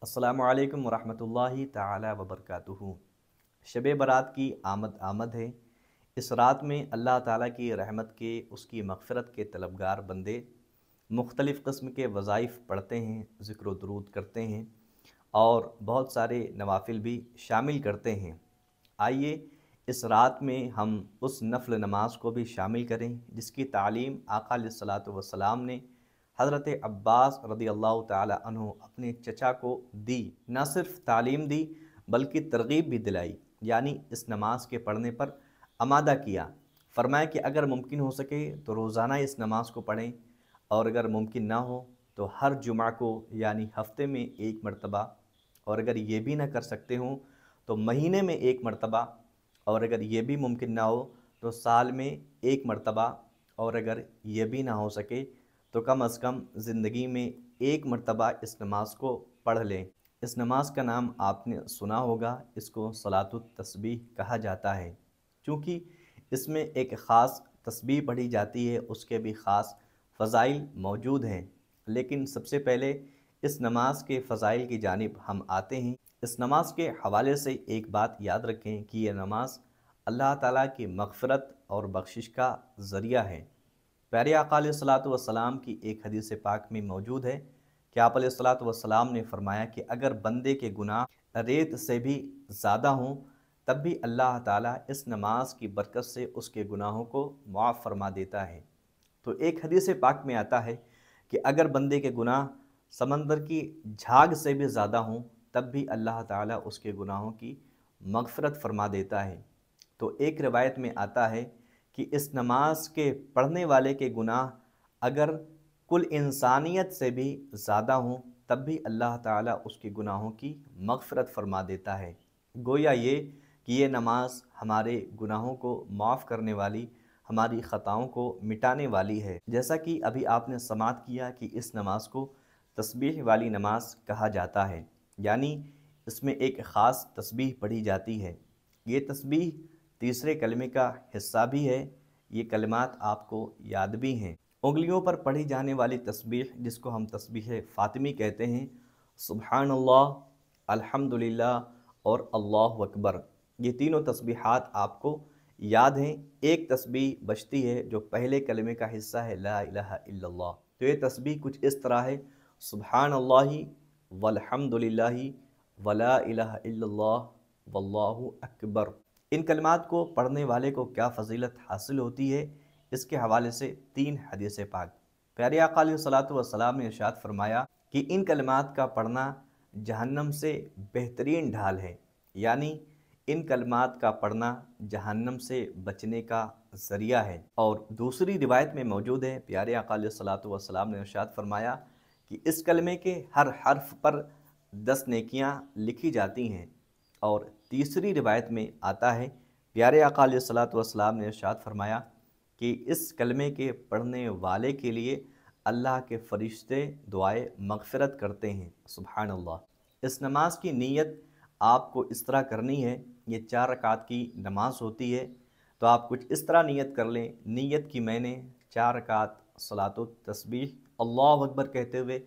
अस्सलामु अलैकुम वरहमतुल्लाहि ताला वबरकातुहू। शब बारात की आमद आमद है। इस रात में अल्लाह ताला की रहमत के, उसकी मग़फ़िरत के तलबगार बंदे मुख्तलिफ़ क़स्म के वज़ाइफ पढ़ते हैं, ज़िक्र व दुरूद करते हैं और बहुत सारे नवाफ़िल भी शामिल करते हैं। आइए इस रात में हम उस नफ़ल नमाज को भी शामिल करें जिसकी तालीम आका अलैहिस्सलातु वस्सलाम ने हज़रत अब्बास रज़ियल्लाहु ताला अन्हु अपने चचा को दी। न सिर्फ तालीम दी बल्कि तरग़ीब भी दिलाई, यानी इस नमाज के पढ़ने पर आमादा किया। फ़रमाया कि अगर मुमकिन हो सके तो रोज़ाना इस नमाज को पढ़ें और अगर मुमकिन ना हो तो हर जुमा को यानी हफ़्ते में एक मरतबा, और अगर ये भी ना कर सकते हों तो महीने में एक मरतबा, और अगर ये भी मुमकिन ना हो तो साल में एक मरतबा, और अगर ये भी ना हो सके तो कम अज़ कम ज़िंदगी में एक मरतबा इस नमाज को पढ़ लें। इस नमाज का नाम आपने सुना होगा, इसको सलातुत तस्बीह कहा जाता है। चूँकि इसमें एक ख़ास तस्बीह पढ़ी जाती है, उसके भी ख़ास फ़ज़ाइल मौजूद हैं। लेकिन सबसे पहले इस नमाज के फ़ज़ाइल की जानिब हम आते हैं। इस नमाज के हवाले से एक बात याद रखें कि यह नमाज अल्लाह ताला की मग़फ़िरत और बख्शिश का ज़रिया है। प्यारे आका अलैहिस्सलातु वस्सलाम की एक हदीस पाक में मौजूद है कि आप अलैहिस्सलातु वस्सलाम ने फ़रमाया कि अगर बंदे के गुनाह रेत से भी ज़्यादा हों तब भी अल्लाह ताला इस नमाज की बरकत से उसके गुनाहों को मुआफ़ फ़रमा देता है। तो एक हदीस पाक में आता है कि अगर बंदे के गुनाह समंदर की झाग से भी ज़्यादा हों तब भी अल्लाह ताला उसके गुनाहों की मग़फ़िरत फ़रमा देता है। तो एक रिवायत में आता है कि इस नमाज के पढ़ने वाले के गुनाह अगर कुल इंसानियत से भी ज़्यादा हों तब भी अल्लाह ताला उसके गुनाहों की मग़फ़िरत फ़रमा देता है। गोया ये कि ये नमाज हमारे गुनाहों को माफ़ करने वाली, हमारी ख़ताओं को मिटाने वाली है। जैसा कि अभी आपने समाअत किया कि इस नमाज को तस्बीह वाली नमाज कहा जाता है, यानी इसमें एक ख़ास तस्बीह पढ़ी जाती है। ये तस्बीह तीसरे कलमे का हिस्सा भी है। ये कलिमात आपको याद भी हैं। उंगलियों पर पढ़ी जाने वाली तस्बीह जिसको हम तस्बीह फ़ातिमी कहते हैं, सुब्हानल्लाह, अल्हम्दुलिल्लाह और अल्लाहु अकबर, ये तीनों तस्बीहात आपको याद हैं। एक तस्बीह बचती है जो पहले कलमे का हिस्सा है, ला इलाहा इल्लल्लाह। तो ये तस्बीह कुछ इस तरह है, सुब्हानल्लाहि वल्हम्दुलिल्लाहि वला इलाहा इल्लल्लाह वल्लाहु अकबर। इन कलिमात को पढ़ने वाले को क्या फ़जीलत हासिल होती है, इसके हवाले से तीन हदीस पाक। प्यारे आका अलैहिस्सलातु वस्सलाम ने इरशाद फरमाया कि इन कलिमात का पढ़ना जहन्नम से बेहतरीन ढाल है, यानी इन कलिमात का पढ़ना जहन्नम से बचने का ज़रिया है। और दूसरी रिवायत में मौजूद है, प्यारे आका अलैहिस्सलातु वस्सलाम ने इरशाद फरमाया कि इस कलमे के हर हर्फ पर 10 नेकियां लिखी जाती हैं। और तीसरी रिवायत में आता है, प्यारे आका अलैहिस्सलातु वस्सलाम ने इरशाद फरमाया कि इस कलमे के पढ़ने वाले के लिए अल्लाह के फ़रिश्ते दुआए मग़फ़िरत करते हैं। सुब्हानल्लाह। इस नमाज की नीयत आपको इस तरह करनी है, ये 4 रकात की नमाज होती है, तो आप कुछ इस तरह नीयत कर लें। नीयत की मैंने 4 रकात सलातुत तस्बीह अल्लाहु अकबर कहते हुए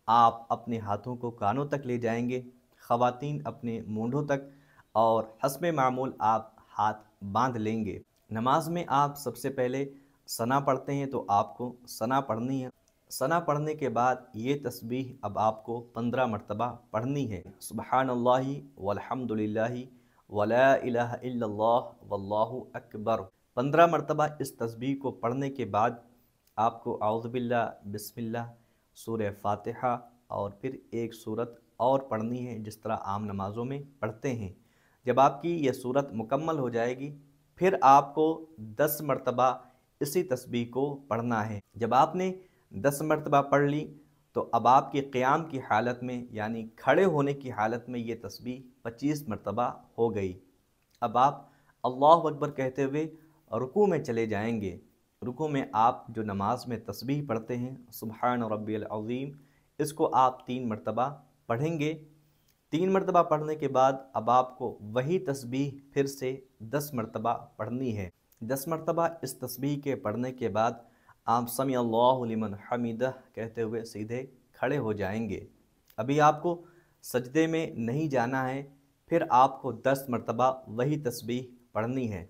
आप अपने हाथों को कानों तक ले जाएंगे, ख़वातीन अपने मूंढों तक, और हस्बे मामूल आप हाथ बांध लेंगे। नमाज में आप सबसे पहले सना पढ़ते हैं तो आपको सना पढ़नी है। सना पढ़ने के बाद ये तस्बीह अब आपको 15 मरतबा पढ़नी है, सुब्हानल्लाहि वल्हम्दुलिल्लाहि वला इलाहा इल्लल्लाह वल्लाहु अकबर। 15 मरतबा इस तस्बीह को पढ़ने के बाद आपको औज़ु बिल्लाह, बिस्मिल्लाह, सूरह फातिहा और फिर एक सूरत और पढ़नी है जिस तरह आम नमाज़ों में पढ़ते हैं। जब आपकी ये सूरत मुकम्मल हो जाएगी फिर आपको 10 मरतबा इसी तस्बीह को पढ़ना है। जब आपने 10 मरतबा पढ़ ली तो अब आपके क़याम की हालत में, यानी खड़े होने की हालत में, ये तस्बीह 25 मरतबा हो गई। अब आप अल्लाहु अकबर कहते हुए रुकू में चले जाएंगे। रुकू में आप जो नमाज में तस्बीह पढ़ते हैं, सुब्हान रब्बियल अज़ीम, इसको आप 3 मरतबा पढ़ेंगे। 3 मरतबा पढ़ने के बाद अब आपको वही तस्बीह फिर से 10 मरतबा पढ़नी है। 10 मरतबा इस तस्बीह के पढ़ने के बाद आप समी अल्लाहु लिमन हमिदह कहते हुए सीधे खड़े हो जाएंगे। अभी आपको सजदे में नहीं जाना है, फिर आपको 10 मरतबा वही तस्बीह पढ़नी है।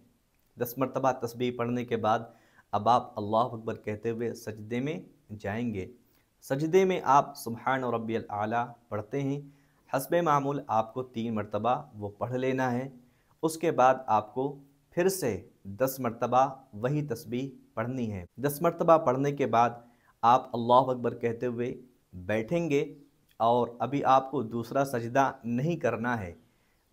10 मरतबा तस्बीह पढ़ने के बाद अब आप अल्लाह अकबर कहते हुए सजदे में जाएंगे। सजदे में आप सुब्हान रब्बियल आला पढ़ते हैं। हस्बे मामूल आपको 3 मरतबा वो पढ़ लेना है। उसके बाद आपको फिर से 10 मरतबा वही तस्बीह पढ़नी है। 10 मरतबा पढ़ने के बाद आप अल्लाह अकबर कहते हुए बैठेंगे और अभी आपको दूसरा सजदा नहीं करना है।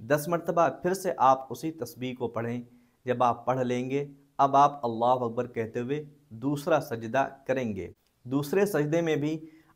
10 मरतबा फिर से आप उसी तस्बीह को पढ़ें। जब आप पढ़ लेंगे अब आप अल्लाह अकबर कहते हुए दूसरा सजदा करेंगे। दूसरे सजदे में भी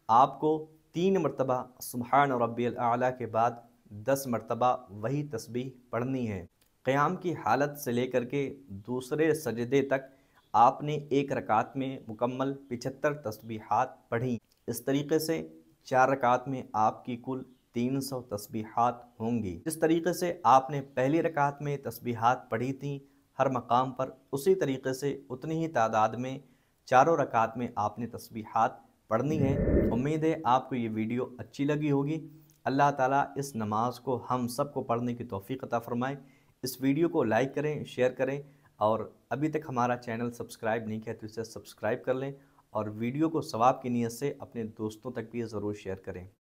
आपको 3 मरतबा सुब्हान रब्बियल आला के बाद 10 मरतबा वही तस्बीह पढ़नी है। क़याम की हालत से लेकर के दूसरे सजदे तक आपने एक रकात में मुकम्मल 75 तस्बीहात पढ़ी। इस तरीके से 4 रकात में आपकी कुल 300 तस्बीहात होंगी। जिस तरीके से आपने पहली रकात में तस्बीहात पढ़ी थी हर मकाम पर, उसी तरीके से उतनी ही तादाद में चारों रकात में आपने तस्बीहात पढ़नी है। उम्मीद है आपको ये वीडियो अच्छी लगी होगी। अल्लाह ताला इस नमाज को हम सबको पढ़ने की तौफीक अता फ़रमाए। इस वीडियो को लाइक करें, शेयर करें और अभी तक हमारा चैनल सब्सक्राइब नहीं किया तो इसे सब्सक्राइब कर लें और वीडियो को सवाब की नीयत से अपने दोस्तों तक भी ज़रूर शेयर करें।